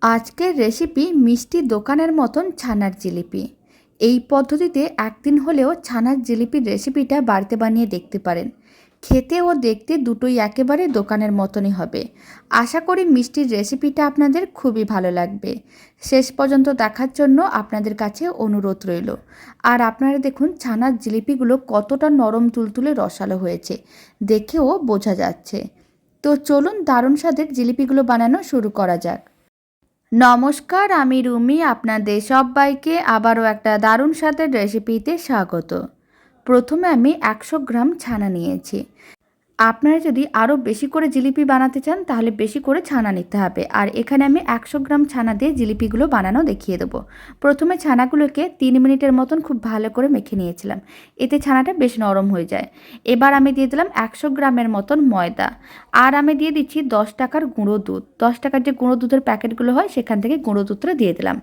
আজকের রেসিপি মিষ্টি দোকানের মতন ছানার জিলিপি। এই পদ্ধতিতে একদিন হলেও ছানার জিলিপির রেসিপিটা বাড়িতে বানিয়ে দেখতে পারেন। খেতে ও দেখতে দুটোই একেবারে দোকানের মতনই হবে। আশা করি মিষ্টির রেসিপিটা আপনাদের খুবই ভালো লাগবে। শেষ পর্যন্ত দেখার জন্য আপনাদের কাছে অনুরোধ রইল। আর আপনারা দেখুন ছানার জিলিপিগুলো কতটা নরম তুলতুলে রসালো হয়েছে, দেখেও বোঝা যাচ্ছে। তো চলুন দারুণ স্বাদের জিলিপিগুলো বানানো শুরু করা যাক। নমস্কার, আমি রুমি। আপনাদের সবাইকে আবারও একটা দারুণ স্বাদের রেসিপিতে স্বাগত। প্রথমে আমি 100 গ্রাম ছানা নিয়েছি। আপনারা যদি আরও বেশি করে জিলিপি বানাতে চান তাহলে বেশি করে ছানা নিতে হবে। আর এখানে আমি 100 গ্রাম ছানা দিয়ে জিলিপিগুলো বানানো দেখিয়ে দেবো। প্রথমে ছানাগুলোকে 3 মিনিটের মতন খুব ভালো করে মেখে নিয়েছিলাম, এতে ছানাটা বেশ নরম হয়ে যায়। এবার আমি দিয়ে দিলাম 100 গ্রামের মতন ময়দা। আর আমি দিয়ে দিচ্ছি 10 টাকার গুঁড়ো দুধ। 10 টাকার যে গুঁড়ো দুধের প্যাকেটগুলো হয় সেখান থেকে গুঁড়ো দুধটা দিয়ে দিলাম।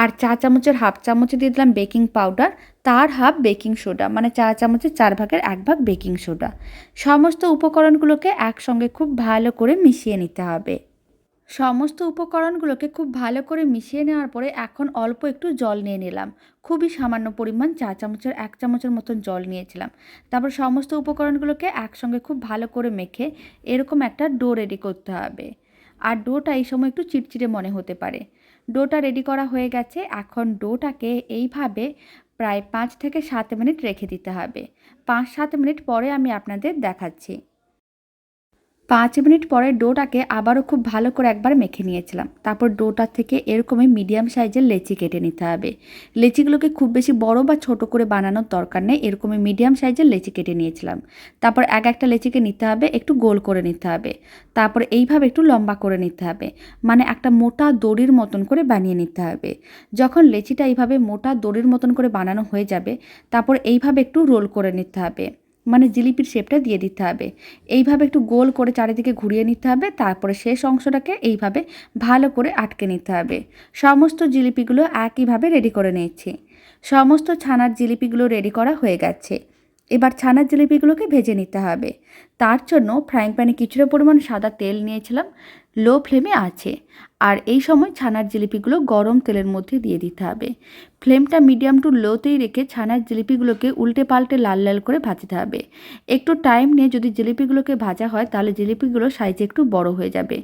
আর চা চামচের হাফ চামচে দিয়ে দিলাম বেকিং পাউডার, তার হাফ বেকিং সোডা, মানে চা চামচের 4 ভাগের 1 ভাগ বেকিং সোডা। সমস্ত উপকরণগুলোকে একসঙ্গে খুব ভালো করে মিশিয়ে নিতে হবে। সমস্ত উপকরণগুলোকে খুব ভালো করে মিশিয়ে নেওয়ার পরে এখন অল্প একটু জল নিয়ে নিলাম। খুবই সামান্য পরিমাণ, চা চামচের 1 চামচের মতন জল নিয়েছিলাম। তারপর সমস্ত উপকরণগুলোকে একসঙ্গে খুব ভালো করে মেখে এরকম একটা ডো রেডি করতে হবে। আর ডোটা এই সময় একটু চিটচিটে মনে হতে পারে। ডোটা রেডি করা হয়ে গেছে। এখন ডোটাকে এইভাবে প্রায় 5 থেকে 7 মিনিট রেখে দিতে হবে। 5-7 মিনিট পরে আমি আপনাদের দেখাচ্ছি। 5 মিনিট পরে ডোটাকে আবারও খুব ভালো করে একবার মেখে নিয়েছিলাম। তারপর ডোটা থেকে এরকমই মিডিয়াম সাইজের লেচি কেটে নিতে হবে। লেচিগুলোকে খুব বেশি বড় বা ছোট করে বানানোর দরকার নেই, এরকমই মিডিয়াম সাইজের লেচি কেটে নিয়েছিলাম। তারপর একটা লেচিকে নিতে হবে, একটু গোল করে নিতে হবে। তারপর এইভাবে একটু লম্বা করে নিতে হবে, মানে একটা মোটা দড়ির মতন করে বানিয়ে নিতে হবে। যখন লেচিটা এইভাবে মোটা দড়ির মতন করে বানানো হয়ে যাবে, তারপর এইভাবে একটু রোল করে নিতে হবে, মানে জিলিপির শেপটা দিয়ে দিতে হবে। এইভাবে একটু গোল করে চারিদিকে ঘুরিয়ে নিতে হবে। তারপরে শেষ অংশটাকে এইভাবে ভালো করে আটকে নিতে হবে। সমস্ত জিলিপিগুলো একইভাবে রেডি করে নিচ্ছি। সমস্ত ছানার জিলিপিগুলো রেডি করা হয়ে গেছে। এবার ছানার জিলিপিগুলোকে ভেজে নিতে হবে। তার জন্য ফ্রাইং প্যানে কিছুটা পরিমাণ সাদা তেল নিয়েছিলাম, লো ফ্লেমে আছে। আর এই সময় ছানার জিলিপিগুলো গরম তেলের মধ্যে দিয়ে দিতে হবে। ফ্লেমটা মিডিয়াম টু লোতেই রেখে ছানার জিলিপিগুলোকে উল্টে পাল্টে লাল লাল করে ভাজতে হবে। একটু টাইম নিয়ে যদি জিলিপিগুলোকে ভাজা হয় তাহলে জিলিপিগুলো সাইজে একটু বড় হয়ে যাবে।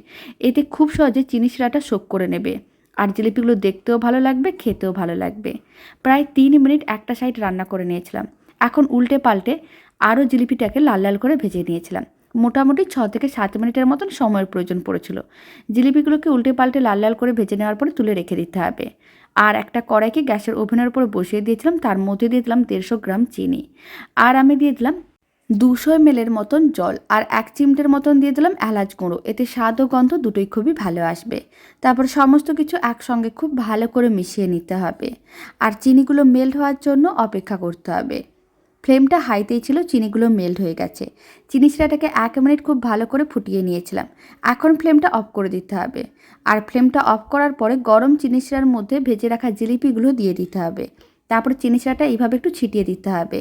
এতে খুব সহজে চিনি শিরাটা শোক করে নেবে। আর জিলিপিগুলো দেখতেও ভালো লাগবে, খেতেও ভালো লাগবে। প্রায় 3 মিনিট একটা সাইড রান্না করে নিয়েছিলাম। এখন উল্টে পাল্টে আরও জিলিপিটাকে লাল লাল করে ভেজে নিয়েছিলাম। মোটামুটি 6 থেকে 7 মিনিটের মতন সময়ের প্রয়োজন পড়েছিল। জিলিপিগুলোকে উল্টে পাল্টে লাল লাল করে ভেজে নেওয়ার পরে তুলে রেখে দিতে হবে। আর একটা কড়াইকে গ্যাসের ওভেনের উপরে বসিয়ে দিয়েছিলাম, তার মধ্যে দিয়ে দিলাম 150 গ্রাম চিনি। আর আমি দিয়ে দিলাম 200 ml মতন জল। আর 1 চিমটের মতন দিয়ে দিলাম এলাচ গুঁড়ো, এতে স্বাদ ও গন্ধ দুটোই খুবই ভালো আসবে। তারপর সমস্ত কিছু একসঙ্গে খুব ভালো করে মিশিয়ে নিতে হবে। আর চিনিগুলো মেল্ট হওয়ার জন্য অপেক্ষা করতে হবে। ফ্লেমটা হাইতেই ছিল, চিনিগুলো মেল্ট হয়ে গেছে। চিনি শিরাটাকে 1 মিনিট খুব ভালো করে ফুটিয়ে নিয়েছিলাম। এখন ফ্লেমটা অফ করে দিতে হবে। আর ফ্লেমটা অফ করার পরে গরম চিনি শিরার মধ্যে ভেজে রাখা জিলিপিগুলো দিয়ে দিতে হবে। তারপরে চিনি শিরাটা এইভাবে একটু ছিটিয়ে দিতে হবে।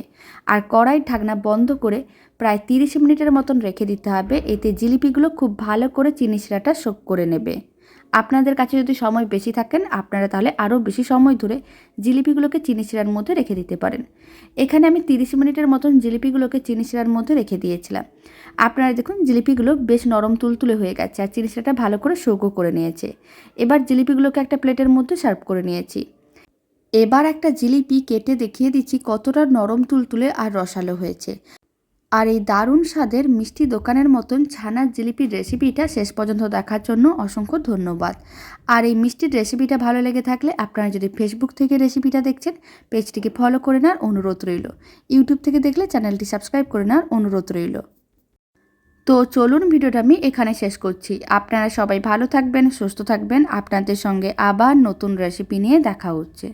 আর কড়াইয়ের ঢাকনা বন্ধ করে প্রায় 30 মিনিটের মতন রেখে দিতে হবে। এতে জিলিপিগুলো খুব ভালো করে চিনি শিরাটা শোক করে নেবে। আপনাদের কাছে যদি সময় বেশি থাকেন আপনারা তাহলে আরও বেশি সময় ধরে জিলিপিগুলোকে চিনি শিরার মধ্যে রেখে দিতে পারেন। এখানে আমি 30 মিনিটের মতন জিলিপিগুলোকে চিনি শিরার মধ্যে রেখে দিয়েছিলাম। আপনারা দেখুন জিলিপিগুলো বেশ নরম তুলতুলে হয়ে গেছে আর চিনি শিরাটা ভালো করে শোকও করে নিয়েছে। এবার জিলিপিগুলোকে একটা প্লেটের মধ্যে সার্ভ করে নিয়েছি। এবার একটা জিলিপি কেটে দেখিয়ে দিচ্ছি কতটা নরম তুলতুলে আর রসালো হয়েছে। আর এই দারুণ স্বাদের মিষ্টি দোকানের মতন ছানার জিলিপির রেসিপিটা শেষ পর্যন্ত দেখার জন্য অসংখ্য ধন্যবাদ। আর এই মিষ্টির রেসিপিটা ভালো লেগে থাকলে আপনারা যদি ফেসবুক থেকে রেসিপিটা দেখছেন পেজটিকে ফলো করে নেওয়ার অনুরোধ রইল। ইউটিউব থেকে দেখলে চ্যানেলটি সাবস্ক্রাইব করে নেওয়ার অনুরোধ রইল। তো চলুন ভিডিওটা আমি এখানে শেষ করছি। আপনারা সবাই ভালো থাকবেন, সুস্থ থাকবেন। আপনাদের সঙ্গে আবার নতুন রেসিপি নিয়ে দেখা হচ্ছে।